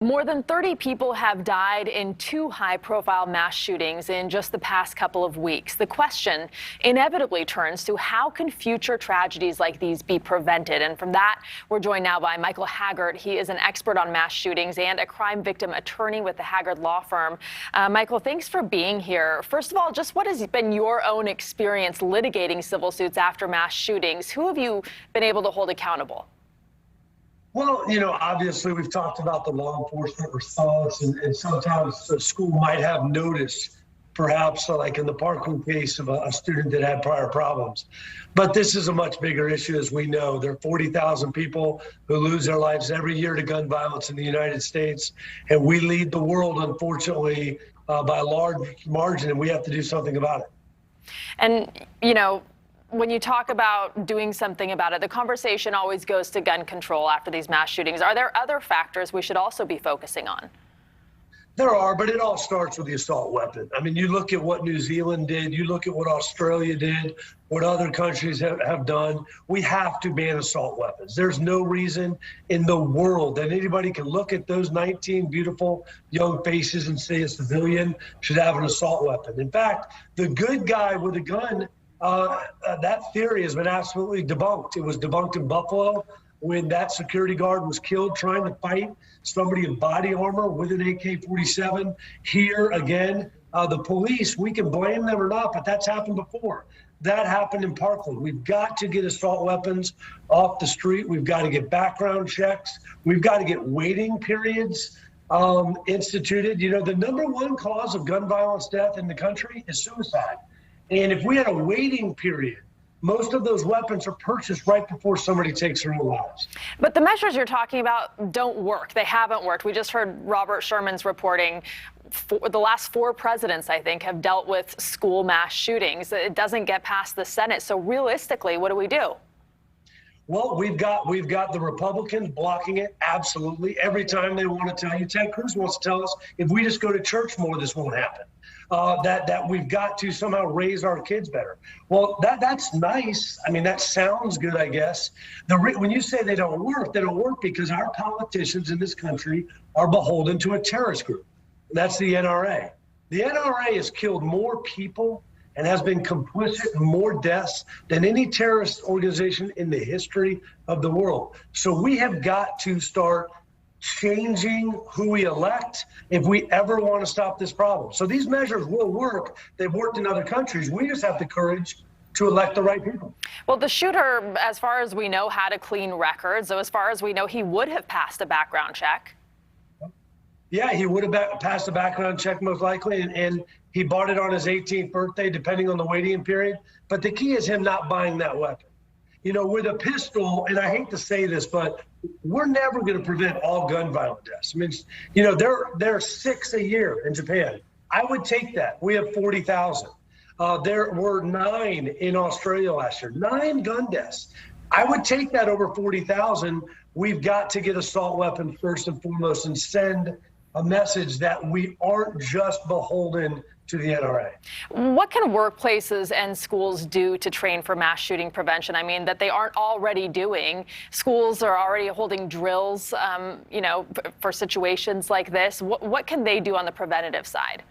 More than 30 people have died in two high-profile mass shootings in just the past couple of weeks. The question inevitably turns to how can future tragedies like these be prevented? And from that, we're joined now by Michael Haggard. He is an expert on mass shootings and a crime victim attorney with the Haggard Law Firm. Michael, thanks for being here. First of all, just what has been your own experience litigating civil suits after mass shootings? Who have you been able to hold accountable? Well, obviously we've talked about the law enforcement response, and sometimes the school might have noticed, perhaps like in the Parkland case of a student that had prior problems. But this is a much bigger issue, as we know. There are 40,000 people who lose their lives every year to gun violence in the United States, and we lead the world, unfortunately, by a large margin, and we have to do something about it. And, when you talk about doing something about it, the conversation always goes to gun control after these mass shootings. Are there other factors we should also be focusing on? There are, but it all starts with the assault weapon. I mean, you look at what New Zealand did, you look at what Australia did, what other countries have done. We have to ban assault weapons. There's no reason in the world that anybody can look at those 19 beautiful young faces and say a civilian should have an assault weapon. In fact, the good guy with a gun, that theory has been absolutely debunked. It was debunked in Buffalo when that security guard was killed trying to fight somebody in body armor with an AK-47. Here again, the police, we can blame them or not, but that's happened before. That happened in Parkland. We've got to get assault weapons off the street. We've got to get background checks. We've got to get waiting periods instituted. The number one cause of gun violence death in the country is suicide. And if we had a waiting period, most of those weapons are purchased right before somebody takes their own lives. But the measures you're talking about don't work. They haven't worked. We just heard Robert Sherman's reporting. The last four presidents, I think, have dealt with school mass shootings. It doesn't get past the Senate. So realistically, what do we do? Well, we've got the Republicans blocking it. Absolutely. Every time they want to tell you, Ted Cruz wants to tell us, if we just go to church more, this won't happen. That we've got to somehow raise our kids better. Well, that's nice. I mean, that sounds good, I guess. When you say they don't work because our politicians in this country are beholden to a terrorist group. That's the NRA. The NRA has killed more people and has been complicit in more deaths than any terrorist organization in the history of the world. So we have got to start changing who we elect if we ever want to stop this problem. So these measures will work. They've worked in other countries. We just have the courage to elect the right people. Well, the shooter, as far as we know, had a clean record. So as far as we know, he would have passed a background check. Yeah, he would have passed a background check most likely, and he bought it on his 18th birthday, depending on the waiting period. But the key is him not buying that weapon. With a pistol, and I hate to say this, but we're never going to prevent all gun violent deaths. I mean, there are 6 a year in Japan. I would take that. We have 40,000. There were 9 in Australia last year. 9 gun deaths. I would take that over 40,000. We've got to get assault weapons first and foremost and send a message that we aren't just beholden to the NRA. What can workplaces and schools do to train for mass shooting prevention? I mean, that they aren't already doing. Schools are already holding drills, for situations like this. What can they do on the preventative side?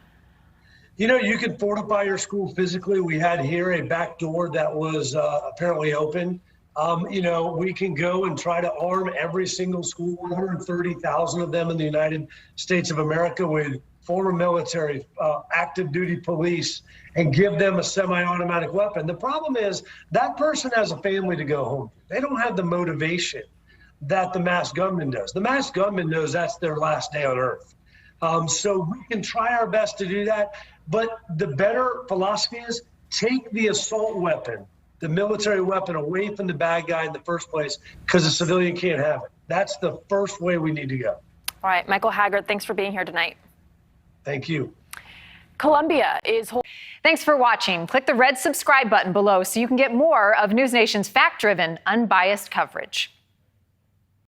You can fortify your school physically. We had here a back door that was apparently open. We can go and try to arm every single school, 130,000 of them in the United States of America, with former military, active duty police, and give them a semi-automatic weapon. The problem is that person has a family to go home to. They don't have the motivation that the mass gunman does. The mass gunman knows that's their last day on earth. So we can try our best to do that. But the better philosophy is take the assault weapon, the military weapon, away from the bad guy in the first place, because the civilian can't have it. That's the first way we need to go. All right, Michael Haggard, thanks for being here tonight. Thank you. Columbia is... Thanks for watching. Click the red subscribe button below so you can get more of NewsNation's fact-driven, unbiased coverage.